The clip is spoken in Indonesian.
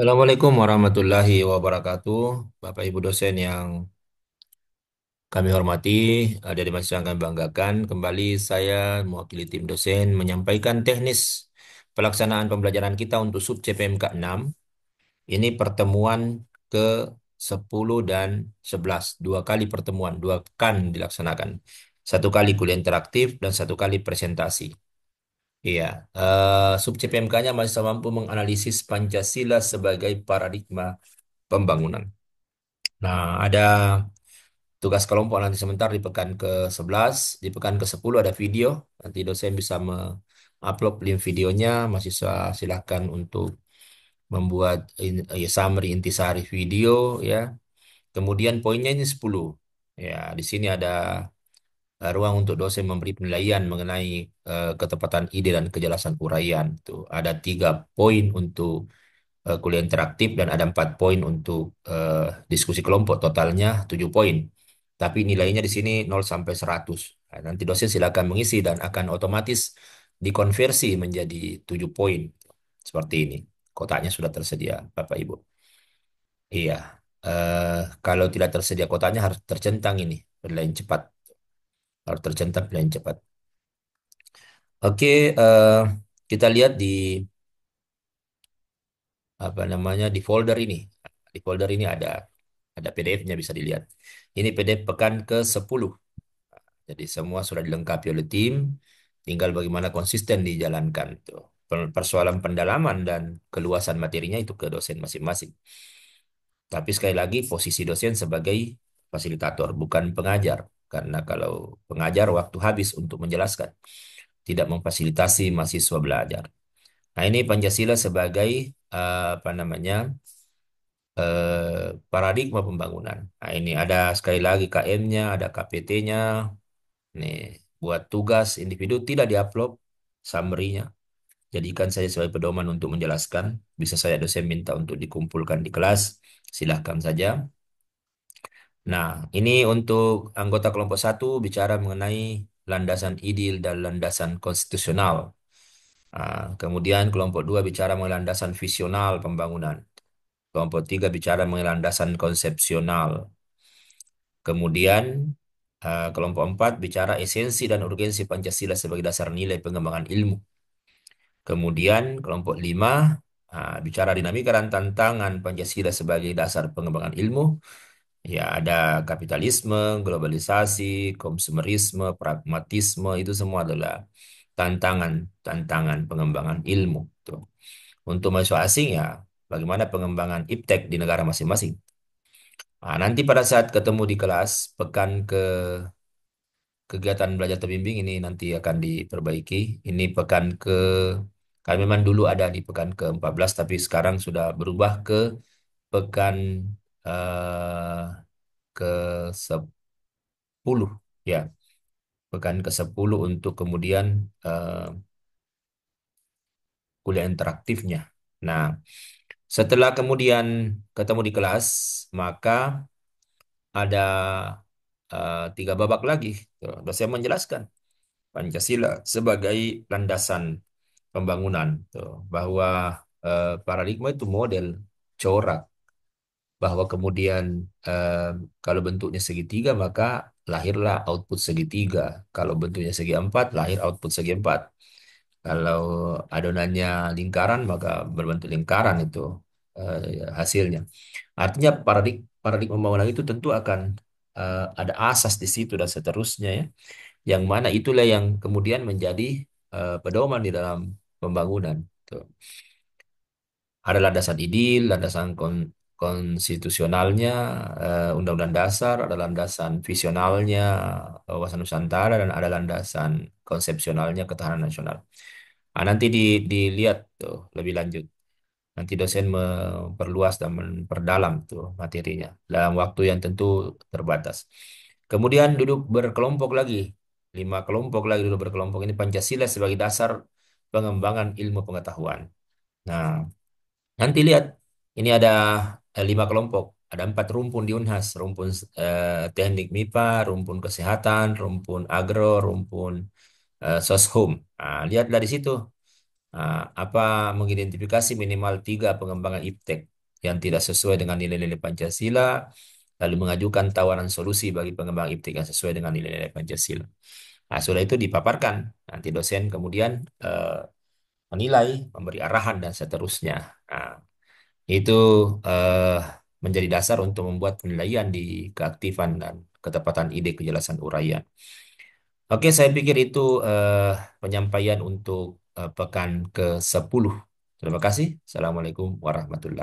Assalamualaikum warahmatullahi wabarakatuh. Bapak Ibu dosen yang kami hormati, dari mahasiswa yang kami banggakan, kembali saya mewakili tim dosen menyampaikan teknis pelaksanaan pembelajaran kita untuk sub CPMK 6. Ini pertemuan ke 10 dan 11. Dua kali pertemuan, dua kan dilaksanakan. Satu kali kuliah interaktif dan satu kali presentasi. Iya, sub CPMK-nya masih mampu menganalisis Pancasila sebagai paradigma pembangunan. Nah, ada tugas kelompok nanti sebentar di pekan ke-11, di pekan ke-10 ada video. Nanti dosen bisa mengupload link videonya. Mahasiswa silahkan untuk membuat ya, summary intisari video ya. Kemudian poinnya ini 10. Ya, di sini ada ruang untuk dosen memberi penilaian mengenai ketepatan ide dan kejelasan uraian. Tuh, ada 3 poin untuk kuliah interaktif dan ada 4 poin untuk diskusi kelompok, totalnya 7 poin. Tapi nilainya di sini 0 sampai 100. Nah, nanti dosen silakan mengisi dan akan otomatis dikonversi menjadi 7 poin. Seperti ini. Kotaknya sudah tersedia, Bapak Ibu. Iya. Eh, Kalau tidak tersedia kotaknya harus tercentang ini, penilaian cepat. Harus tercentang penilaian cepat. Oke, kita lihat di apa namanya di folder ini. Di folder ini ada PDF-nya bisa dilihat. Ini PDF pekan ke-10. Jadi semua sudah dilengkapi oleh tim, tinggal bagaimana konsisten dijalankan tuh. Persoalan pendalaman dan keluasan materinya itu ke dosen masing-masing. Tapi sekali lagi posisi dosen sebagai fasilitator, bukan pengajar. Karena kalau pengajar waktu habis untuk menjelaskan, tidak memfasilitasi mahasiswa belajar. Nah, ini Pancasila sebagai apa namanya paradigma pembangunan. Nah, ini ada sekali lagi KM-nya, ada KPT-nya. Nih, buat tugas individu tidak diupload summary-nya. Jadikan saya sebagai pedoman untuk menjelaskan. Bisa saya dosen minta untuk dikumpulkan di kelas. Silahkan saja. Nah, ini untuk anggota kelompok 1 bicara mengenai landasan ideal dan landasan konstitusional. Kemudian kelompok 2 bicara mengenai landasan visional pembangunan. Kelompok 3 bicara mengenai landasan konsepsional. Kemudian kelompok 4 bicara esensi dan urgensi Pancasila sebagai dasar nilai pengembangan ilmu. Kemudian kelompok 5 bicara dinamika dan tantangan Pancasila sebagai dasar pengembangan ilmu. Ya, ada kapitalisme, globalisasi, konsumerisme, pragmatisme, itu semua adalah tantangan-tantangan pengembangan ilmu. Tuh. Untuk mahasiswa asing ya, bagaimana pengembangan iptek di negara masing-masing. Nanti pada saat ketemu di kelas, pekan ke kegiatan belajar terbimbing ini nanti akan diperbaiki. Ini pekan ke, kami memang dulu ada di pekan ke-14, tapi sekarang sudah berubah ke pekan eh, ke-10. Ya, pekan ke-10 untuk kemudian eh, kuliah interaktifnya. Nah, setelah kemudian ketemu di kelas, maka ada 3 babak lagi. Tuh, dosen menjelaskan Pancasila sebagai landasan pembangunan, tuh, bahwa paradigma itu model corak, bahwa kemudian eh, kalau bentuknya segitiga maka lahirlah output segitiga, kalau bentuknya segi empat lahir output segi empat, kalau adonannya lingkaran maka berbentuk lingkaran itu hasilnya. Artinya paradigma pembangunan itu tentu akan ada asas di situ dan seterusnya ya, yang mana itulah yang kemudian menjadi pedoman di dalam pembangunan. Tuh. Ada landasan ideal, landasan konstitusionalnya, undang-undang dasar, ada landasan visionalnya, wawasan Nusantara, dan ada landasan konsepsionalnya ketahanan nasional. Nanti dilihat tuh lebih lanjut. Nanti dosen memperluas dan memperdalam tuh materinya dalam waktu yang tentu terbatas. Kemudian duduk berkelompok lagi, 5 kelompok lagi duduk berkelompok. Ini Pancasila sebagai dasar pengembangan ilmu pengetahuan. Nah, nanti lihat, ini ada 5 kelompok, ada 4 rumpun di Unhas, rumpun teknik MIPA, rumpun kesehatan, rumpun agro, rumpun soshum. Lihatlah di situ apa mengidentifikasi minimal 3 pengembangan iptek. yang tidak sesuai dengan nilai-nilai Pancasila, lalu mengajukan tawaran solusi bagi pengembang iptek yang sesuai dengan nilai-nilai Pancasila. Nah, sudah itu dipaparkan. Nanti dosen kemudian menilai, memberi arahan dan seterusnya. Nah, itu eh, menjadi dasar untuk membuat penilaian di keaktifan dan ketepatan ide kejelasan uraian. Oke, saya pikir itu penyampaian untuk pekan ke-10. Terima kasih. Assalamualaikum warahmatullahi